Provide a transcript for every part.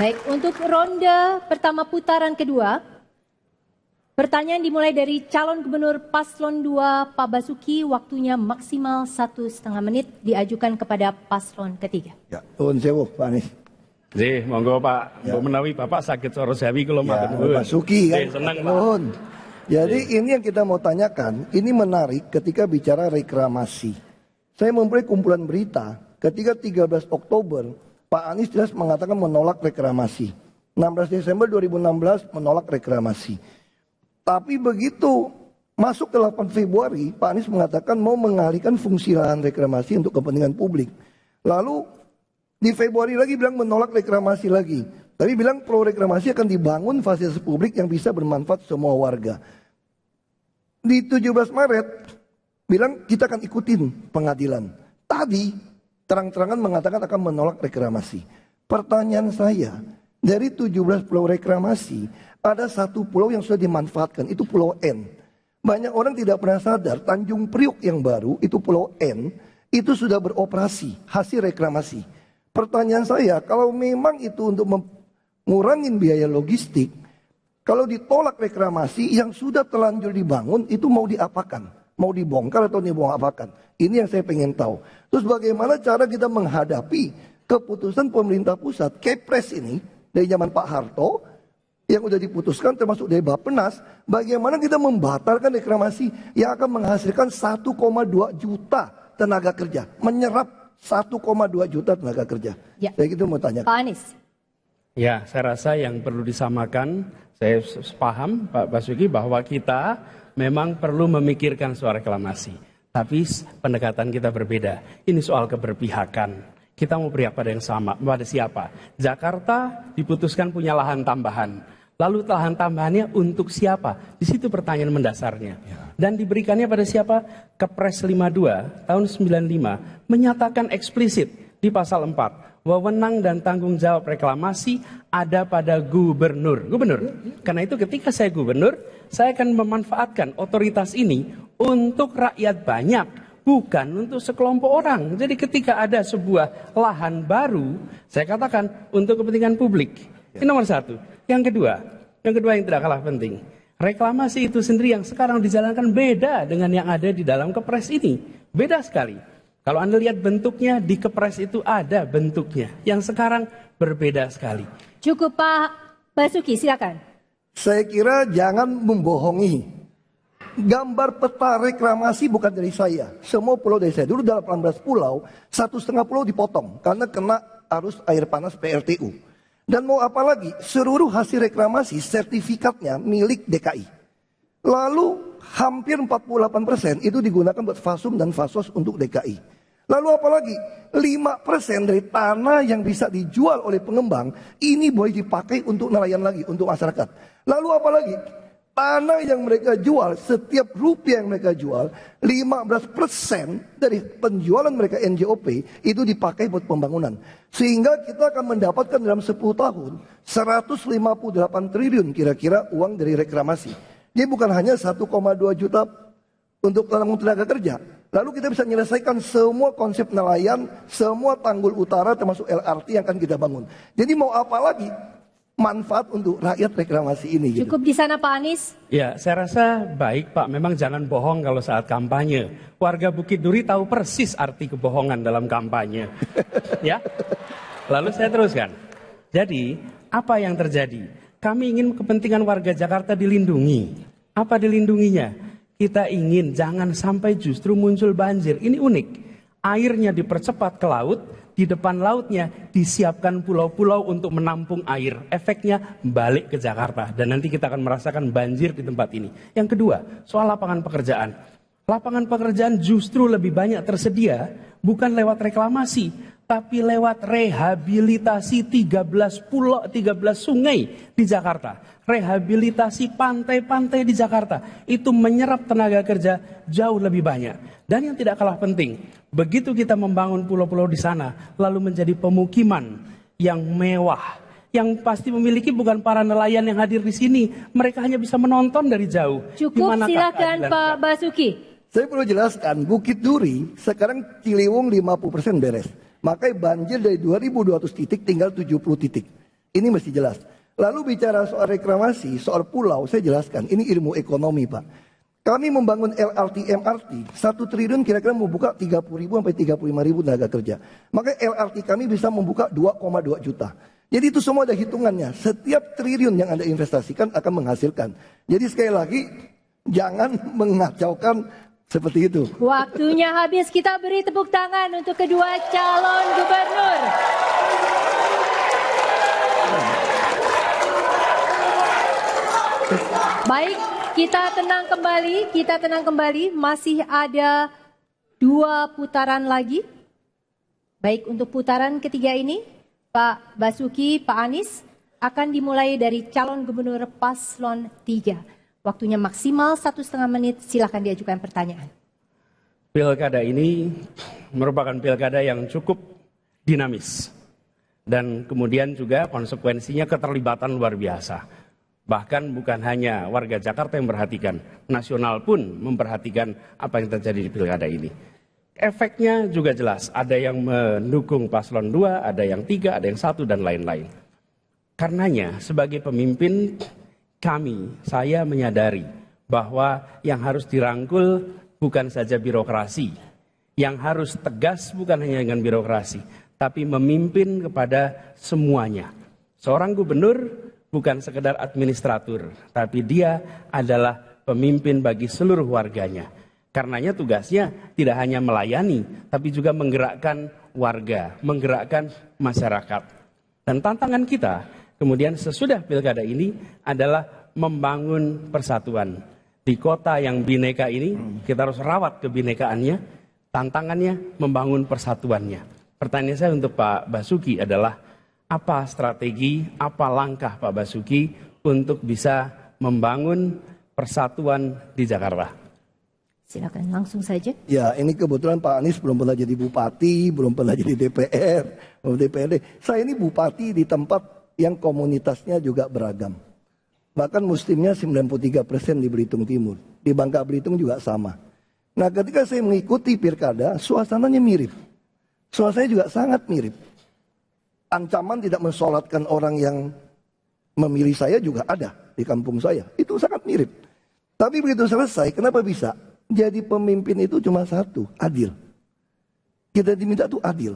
Baik, untuk ronde pertama putaran kedua, pertanyaan dimulai dari calon gubernur Paslon 2 Pak Basuki, waktunya maksimal 1,5 menit diajukan kepada paslon ketiga. Ya, Tuhan sewu, Pak Anies. Nggih, monggo Pak. Mbok menawi Bapak sakit soro Jawi kula matur nuwun. Basuki kan. Seneng Pak. Nuhun. Jadi ini yang kita mau tanyakan, ini menarik ketika bicara reklamasi. Saya mempunyai kumpulan berita ketika 13 Oktober Pak Anies jelas mengatakan menolak reklamasi. 16 Desember 2016 menolak reklamasi. Tapi begitu masuk ke 8 Februari, Pak Anies mengatakan mau mengalihkan fungsi lahan reklamasi untuk kepentingan publik. Lalu di Februari lagi bilang menolak reklamasi lagi. Tapi bilang pro reklamasi akan dibangun fasilitas publik yang bisa bermanfaat semua warga. Di 17 Maret bilang kita akan ikutin pengadilan. Tadi terang-terangan mengatakan akan menolak reklamasi. Pertanyaan saya, dari 17 pulau reklamasi, ada satu pulau yang sudah dimanfaatkan, itu Pulau N. Banyak orang tidak pernah sadar, Tanjung Priok yang baru, itu Pulau N, itu sudah beroperasi, hasil reklamasi. Pertanyaan saya, kalau memang itu untuk mengurangi biaya logistik, kalau ditolak reklamasi yang sudah terlanjur dibangun, itu mau diapakan? Mau dibongkar atau diapakan? Ini yang saya pengen tahu. Terus bagaimana cara kita menghadapi keputusan pemerintah pusat, Kepres ini, dari zaman Pak Harto, yang sudah diputuskan termasuk dari Bappenas, bagaimana kita membatalkan reklamasi yang akan menghasilkan 1,2 juta tenaga kerja, menyerap 1,2 juta tenaga kerja. Ya. Saya gitu mau tanya. Pak Anies. Ya, saya rasa yang perlu disamakan, saya paham Pak Basuki bahwa kita memang perlu memikirkan soal reklamasi. Tapi pendekatan kita berbeda. Ini soal keberpihakan. Kita mau berpihak pada yang sama, pada siapa? Jakarta diputuskan punya lahan tambahan. Lalu lahan tambahannya untuk siapa? Di situ pertanyaan mendasarnya. Dan diberikannya pada siapa? Kepres 52 tahun 95 menyatakan eksplisit di pasal 4. Wewenang dan tanggung jawab reklamasi ada pada gubernur. Karena itu ketika saya gubernur, saya akan memanfaatkan otoritas ini untuk rakyat banyak, bukan untuk sekelompok orang. Jadi ketika ada sebuah lahan baru, saya katakan untuk kepentingan publik. Ini nomor satu. Yang kedua yang tidak kalah penting. Reklamasi itu sendiri yang sekarang dijalankan beda dengan yang ada di dalam Kepres ini. Beda sekali. Kalau Anda lihat bentuknya, di Kepres itu ada bentuknya. Yang sekarang berbeda sekali. Cukup Pak Basuki, silakan. Saya kira jangan membohongi. Gambar peta reklamasi bukan dari saya. Semua pulau dari saya. Dulu dalam 18 pulau, 1,5 pulau dipotong. Karena kena arus air panas PLTU. Dan mau apa lagi? Seluruh hasil reklamasi, sertifikatnya milik DKI. Lalu hampir 48% itu digunakan buat fasum dan fasos untuk DKI. Lalu apalagi 5% dari tanah yang bisa dijual oleh pengembang ini boleh dipakai untuk nelayan lagi, untuk masyarakat. Lalu apalagi tanah yang mereka jual, setiap rupiah yang mereka jual 15% dari penjualan mereka NJOP itu dipakai buat pembangunan. Sehingga kita akan mendapatkan dalam 10 tahun 158 triliun kira-kira uang dari reklamasi. Jadi bukan hanya 1,2 juta untuk tenaga kerja. Lalu kita bisa menyelesaikan semua konsep nelayan, semua tanggul utara termasuk LRT yang akan kita bangun. Jadi mau apa lagi manfaat untuk rakyat reklamasi ini? Gitu. Cukup di sana Pak Anies. Ya, saya rasa baik Pak. Memang jangan bohong kalau saat kampanye. Warga Bukit Duri tahu persis arti kebohongan dalam kampanye. Ya. Lalu saya teruskan. Jadi, apa yang terjadi? Kami ingin kepentingan warga Jakarta dilindungi. Apa dilindunginya? Kita ingin jangan sampai justru muncul banjir. Ini unik. Airnya dipercepat ke laut, di depan lautnya disiapkan pulau-pulau untuk menampung air. Efeknya balik ke Jakarta dan nanti kita akan merasakan banjir di tempat ini. Yang kedua, soal lapangan pekerjaan. Lapangan pekerjaan justru lebih banyak tersedia bukan lewat reklamasi, tapi lewat rehabilitasi 13 pulau, 13 sungai di Jakarta. Rehabilitasi pantai-pantai di Jakarta. Itu menyerap tenaga kerja jauh lebih banyak. Dan yang tidak kalah penting, begitu kita membangun pulau-pulau di sana, lalu menjadi pemukiman yang mewah, yang pasti memiliki bukan para nelayan yang hadir di sini. Mereka hanya bisa menonton dari jauh. Cukup, silakan Pak Basuki. Saya perlu jelaskan, Bukit Duri sekarang Ciliwung 50% beres. Makanya banjir dari 2.200 titik tinggal 70 titik. Ini mesti jelas. Lalu bicara soal reklamasi, soal pulau, saya jelaskan. Ini ilmu ekonomi, Pak. Kami membangun LRT, MRT, 1 triliun kira-kira membuka 30.000 sampai 35.000 tenaga kerja. Maka LRT kami bisa membuka 2,2 juta. Jadi itu semua ada hitungannya. Setiap triliun yang Anda investasikan akan menghasilkan. Jadi sekali lagi, jangan mengacaukan seperti itu. Waktunya habis, kita beri tepuk tangan untuk kedua calon gubernur. Baik, kita tenang kembali, masih ada 2 putaran lagi. Baik, untuk putaran ketiga ini, Pak Basuki, Pak Anies akan dimulai dari calon gubernur paslon 3. Waktunya maksimal 1,5 menit, silakan diajukan pertanyaan. Pilkada ini merupakan pilkada yang cukup dinamis. Dan kemudian juga konsekuensinya keterlibatan luar biasa. Bahkan bukan hanya warga Jakarta yang memperhatikan, nasional pun memperhatikan apa yang terjadi di pilkada ini. Efeknya juga jelas, ada yang mendukung paslon 2, ada yang 3, ada yang 1, dan lain-lain. Karenanya sebagai pemimpin saya menyadari bahwa yang harus dirangkul bukan saja birokrasi, yang harus tegas bukan hanya dengan birokrasi, tapi memimpin kepada semuanya. Seorang gubernur bukan sekedar administratur, tapi dia adalah pemimpin bagi seluruh warganya. Karenanya tugasnya tidak hanya melayani, tapi juga menggerakkan warga, menggerakkan masyarakat. Dan tantangan kita kemudian sesudah pilkada ini adalah membangun persatuan. Di kota yang bineka ini, kita harus rawat kebinekaannya, tantangannya membangun persatuannya. Pertanyaan saya untuk Pak Basuki adalah, apa strategi, apa langkah Pak Basuki untuk bisa membangun persatuan di Jakarta? Silakan langsung saja. Ya, ini kebetulan Pak Anies belum pernah jadi bupati, belum pernah jadi DPR, belum DPRD. Saya ini bupati di tempat yang komunitasnya juga beragam. Bahkan muslimnya 93% di Belitung Timur. Di Bangka Belitung juga sama. Nah, ketika saya mengikuti pilkada, suasananya mirip. Suasananya juga sangat mirip. Ancaman tidak mensolatkan orang yang memilih saya juga ada di kampung saya. Itu sangat mirip. Tapi begitu selesai, kenapa bisa? Jadi pemimpin itu cuma satu, adil. Kita diminta itu adil.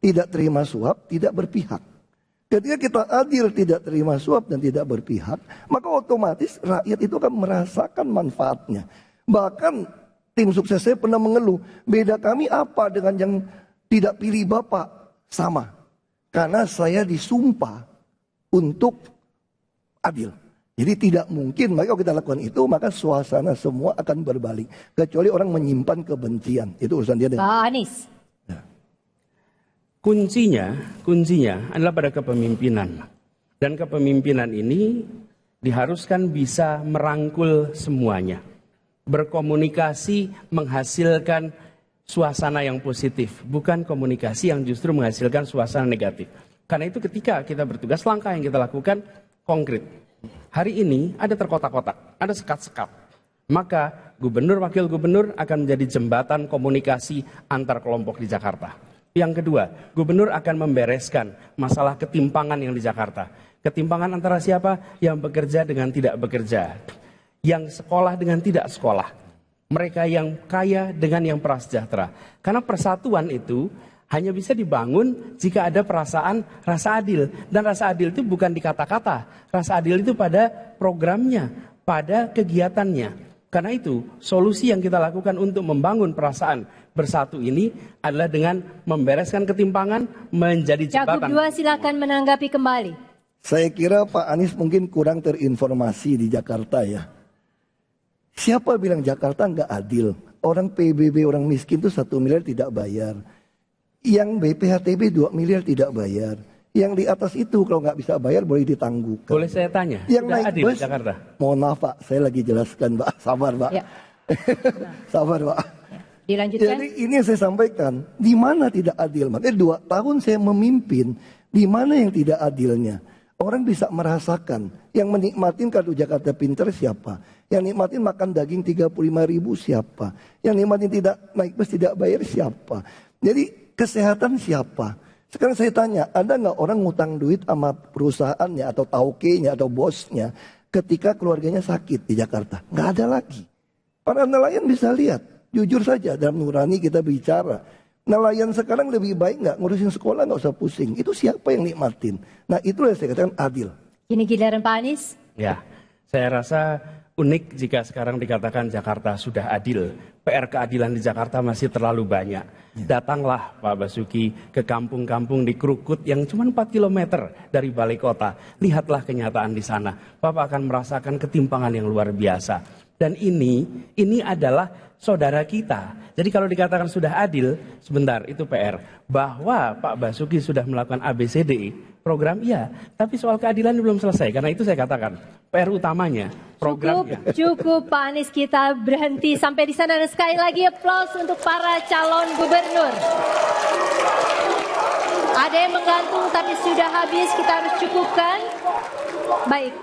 Tidak terima suap, tidak berpihak. Ketika kita adil, tidak terima suap dan tidak berpihak, maka otomatis rakyat itu akan merasakan manfaatnya. Bahkan tim sukses saya pernah mengeluh, beda kami apa dengan yang tidak pilih Bapak? Sama. Karena saya disumpah untuk adil. Jadi tidak mungkin, maka kalau kita lakukan itu, maka suasana semua akan berbalik. Kecuali orang menyimpan kebencian. Itu urusan dia. Pak Anies. Ya. Kuncinya adalah pada kepemimpinan. Dan kepemimpinan ini diharuskan bisa merangkul semuanya. Berkomunikasi menghasilkan suasana yang positif, bukan komunikasi yang justru menghasilkan suasana negatif. Karena itu ketika kita bertugas, langkah yang kita lakukan konkret. Hari ini ada terkotak-kotak, ada sekat-sekat. Maka gubernur, wakil gubernur akan menjadi jembatan komunikasi antar kelompok di Jakarta. Yang kedua, gubernur akan membereskan masalah ketimpangan yang di Jakarta. Ketimpangan antara siapa? Yang bekerja dengan tidak bekerja. Yang sekolah dengan tidak sekolah. Mereka yang kaya dengan yang prasejahtera. Karena persatuan itu hanya bisa dibangun jika ada perasaan rasa adil. Dan rasa adil itu bukan di kata-kata. Rasa adil itu pada programnya, pada kegiatannya. Karena itu solusi yang kita lakukan untuk membangun perasaan bersatu ini adalah dengan membereskan ketimpangan menjadi jembatan. Cagup 2 silakan menanggapi kembali. Saya kira Pak Anies mungkin kurang terinformasi di Jakarta ya. Siapa bilang Jakarta nggak adil? Orang PBB, orang miskin itu 1 miliar tidak bayar. Yang BPHTB 2 miliar tidak bayar. Yang di atas itu kalau nggak bisa bayar boleh ditangguhkan. Boleh saya tanya? Yang sudah naik adil bus, Jakarta? Mohon maaf Pak, saya lagi jelaskan Pak. Sabar Pak. Ya. Sabar Pak. Ya. Dilanjutkan. Jadi ini yang saya sampaikan. Di mana tidak adil? Makanya 2 tahun saya memimpin. Di mana yang tidak adilnya? Orang bisa merasakan. Yang menikmatin kartu Jakarta Pinter siapa? Yang nikmatin makan daging 35.000 siapa? Yang nikmatin tidak naik bus tidak bayar siapa? Jadi kesehatan siapa? Sekarang saya tanya, ada nggak orang ngutang duit sama perusahaannya atau taukenya atau bosnya ketika keluarganya sakit di Jakarta? Nggak ada lagi. Para nelayan bisa lihat, jujur saja dalam nurani kita bicara. Nelayan sekarang lebih baik nggak ngurusin sekolah, nggak usah pusing. Itu siapa yang nikmatin? Nah itulah yang saya katakan adil. Ini giliran Pak Anies. Ya, saya rasa unik jika sekarang dikatakan Jakarta sudah adil. PR keadilan di Jakarta masih terlalu banyak. Datanglah Pak Basuki ke kampung-kampung di Krukut yang cuma 4 km dari balai kota. Lihatlah kenyataan di sana. Bapak akan merasakan ketimpangan yang luar biasa. Dan ini adalah saudara kita. Jadi kalau dikatakan sudah adil, sebentar itu PR. Bahwa Pak Basuki sudah melakukan ABCD, program iya. Tapi soal keadilan belum selesai. Karena itu saya katakan, PR utamanya programnya. Cukup Pak Anies, kita berhenti sampai di sana. Dan sekali lagi aplaus untuk para calon gubernur. Ada yang menggantung tapi sudah habis, kita harus cukupkan. Baik.